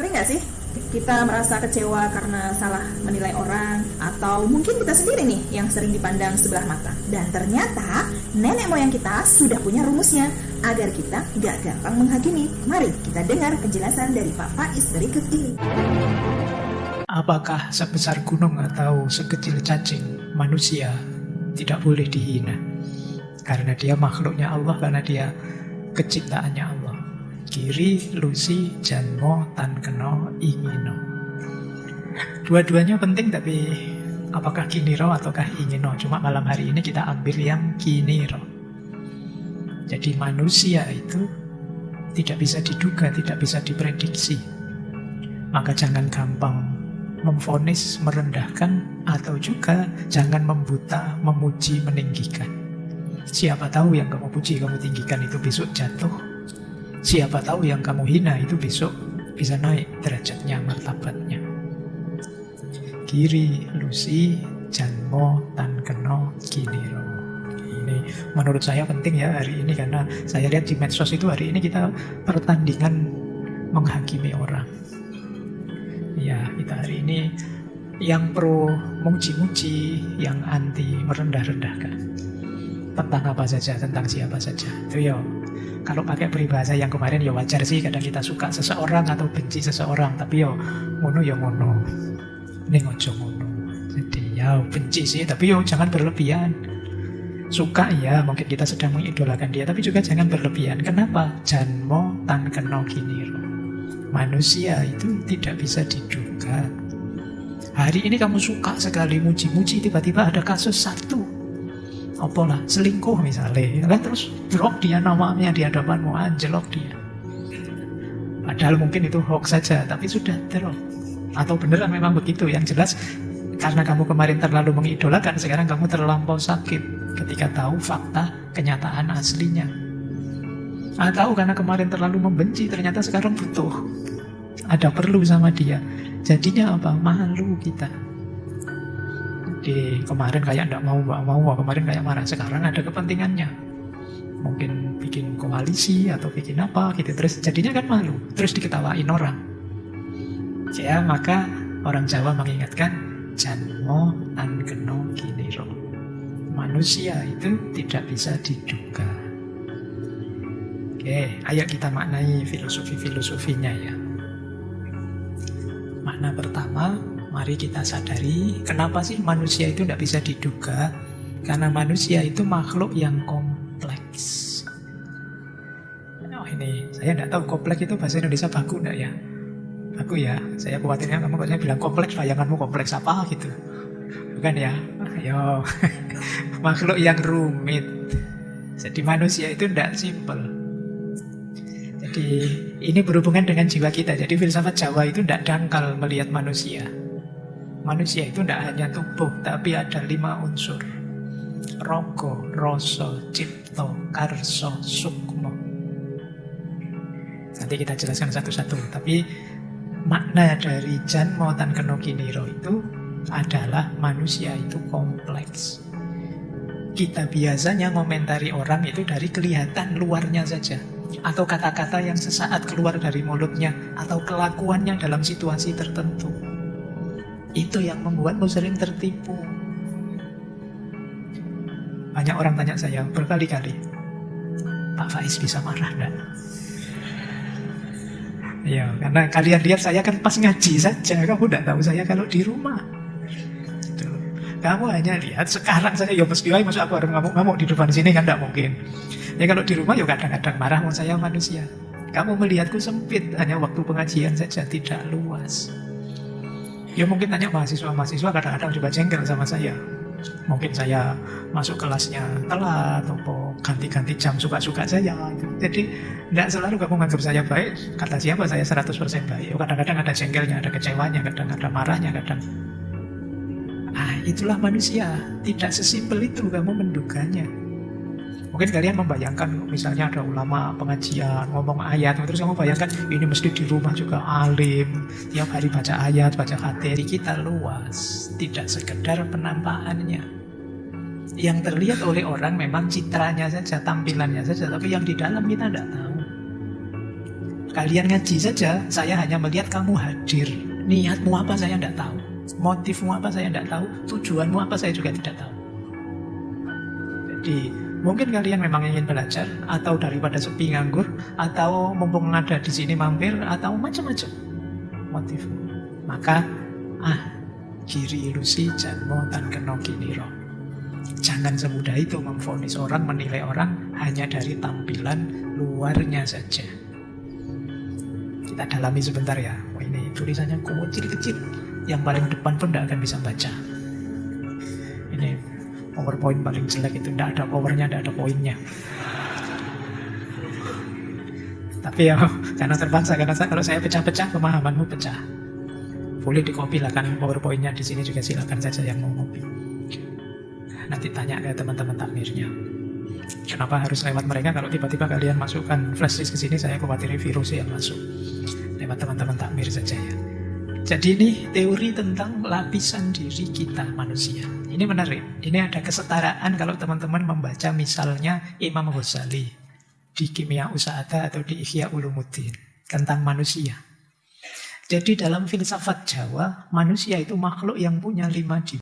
Sering nggak sih kita merasa kecewa karena salah menilai orang, atau mungkin kita sendiri nih yang sering dipandang sebelah mata. Dan ternyata nenek moyang kita sudah punya rumusnya agar kita gak gampang menghakimi. Mari kita dengar penjelasan dari Pak Faiz berikut ini. Apakah sebesar gunung atau sekecil cacing, manusia tidak boleh dihina? Karena dia makhluknya Allah, karena dia keciptaannya Allah. Kiri, lusi, janmo, tan keno, ingino. Dua-duanya penting, tapi apakah kiniro ataukah ingino? Cuma malam hari ini kita ambil yang kiniro. Jadi manusia itu tidak bisa diduga, tidak bisa diprediksi. Maka jangan gampang memvonis, merendahkan, atau juga jangan membuta, memuji, meninggikan. Siapa tahu yang kamu puji, kamu tinggikan itu besok jatuh. Siapa tahu yang kamu hina itu besok bisa naik derajatnya, martabatnya. Kiri, lusi, janmo, tan keno, kiniro. Ini menurut saya penting ya hari ini, karena saya lihat di medsos itu hari ini kita pertandingan menghakimi orang. Ya, kita hari ini yang pro muji-muji, yang anti merendah-rendahkan. Tentang apa saja, tentang siapa saja. Itu ya, kalau pakai peribahasa yang kemarin ya wajar sih, kadang kita suka seseorang atau benci seseorang, tapi ya ngono ya ngono, ning ojo ngono. Jadi ya benci sih, tapi ya jangan berlebihan. Suka ya, mungkin kita sedang mengidolakan dia, tapi juga jangan berlebihan. Kenapa? Janmo tan keno kiniro. Manusia itu tidak bisa diduga. Hari ini kamu suka sekali muji-muji, tiba-tiba ada kasus satu, apalah, selingkuh misalnya, kan, terus blok dia namanya di hadapanmu, anjlok dia. Padahal mungkin itu hoax saja, tapi sudah drop. Atau beneran memang begitu. Yang jelas karena kamu kemarin terlalu mengidolakan, sekarang kamu terlampau sakit ketika tahu fakta kenyataan aslinya. Atau karena kemarin terlalu membenci, ternyata sekarang butuh, ada perlu sama dia. Jadinya apa? Malu kita. Di kemarin kayak tidak mau, kemarin kayak marah, sekarang ada kepentingannya. Mungkin bikin koalisi atau bikin apa gitu, terus jadinya kan malu, terus diketawain orang. Ya, maka orang Jawa mengingatkan janmo tan keno kiniro. Manusia itu tidak bisa diduga. Oke, ayo kita maknai filosofinya ya. Makna pertama, mari kita sadari kenapa sih manusia itu tidak bisa diduga. Karena manusia itu makhluk yang kompleks. Oh, ini saya tidak tahu kompleks itu bahasa Indonesia baku enggak ya? Baku ya, saya khawatirnya kamu kalau bilang kompleks, bayanganmu kompleks apa gitu. Bukan ya? Ayo, makhluk yang rumit. Jadi manusia itu tidak simpel. Jadi ini berhubungan dengan jiwa kita. Jadi filsafat Jawa itu tidak dangkal melihat manusia. Manusia itu tidak hanya tubuh, tapi ada 5 unsur. Rogo, roso, cipto, karso, sukmo. Nanti kita jelaskan satu-satu. Tapi makna dari janmo tan keno kiniro itu adalah manusia itu kompleks. Kita biasanya ngomentari orang itu dari kelihatan luarnya saja, atau kata-kata yang sesaat keluar dari mulutnya, atau kelakuannya dalam situasi tertentu. Itu yang membuatmu sering tertipu. Banyak orang tanya saya berkali-kali, Pak Faiz bisa marah enggak? Ya, karena kalian lihat saya kan pas ngaji saja, kamu tidak tahu saya kalau di rumah. Kamu hanya lihat sekarang saya, ya mesti masuk aku harus ngamuk-ngamuk di depan sini kan tidak mungkin. Ya kalau di rumah ya kadang-kadang marah, saya manusia. Kamu melihatku sempit, hanya waktu pengajian saja, tidak luas. Ya mungkin tanya mahasiswa kadang-kadang juga jengkel sama saya. Mungkin saya masuk kelasnya telat atau ganti-ganti jam suka-suka saya. Jadi tidak selalu kamu menganggap saya baik. Kata siapa saya 100% baik. Kadang-kadang ada jengkelnya, ada kecewanya, kadang ada marahnya, kadang. Itulah manusia. Tidak sesimpel itu kamu menduganya. Mungkin kalian membayangkan misalnya ada ulama pengajian ngomong ayat, terus kamu bayangkan ini mesti di rumah juga alim, tiap hari baca ayat, baca hadis. Kita luas, tidak sekedar penampakannya. Yang terlihat oleh orang memang citranya saja, tampilannya saja, tapi yang di dalam kita tidak tahu. Kalian ngaji saja, saya hanya melihat kamu hadir. Niatmu apa saya tidak tahu. Motifmu apa saya tidak tahu. Tujuanmu apa saya juga tidak tahu. Jadi mungkin kalian memang ingin belajar, atau daripada sepi nganggur, atau mumpung ada di sini mampir, atau macam-macam motifmu. Maka kiri ilusi janmo tan keno kiniro. Jangan semudah itu memvonis orang, menilai orang hanya dari tampilan luarnya saja. Kita dalami sebentar ya. Ini tulisannya kecil-kecil, yang paling depan pun tidak akan bisa baca. Ini PowerPoint paling jelek itu, tidak ada powernya, tidak ada poinnya. Tapi ya karena terpaksa, karena kalau saya pecah-pecah pemahamanmu pecah. Boleh di-copy lah kan PowerPoint-nya di sini juga, silakan saja yang mau copy. Nanti tanya ke teman-teman takmirnya. Kenapa harus lewat mereka? Kalau tiba-tiba kalian masukkan flash disk ke sini, saya khawatir virus yang masuk. Lewat teman-teman takmir saja ya. Jadi ini teori tentang lapisan diri kita manusia. Ini menarik. Ini ada kesetaraan kalau teman-teman membaca misalnya Imam Ghazali di Kimia Usa'ada atau di Ihya Ulumuddin tentang manusia. Jadi dalam filsafat Jawa, manusia itu makhluk yang punya 5 dimensi.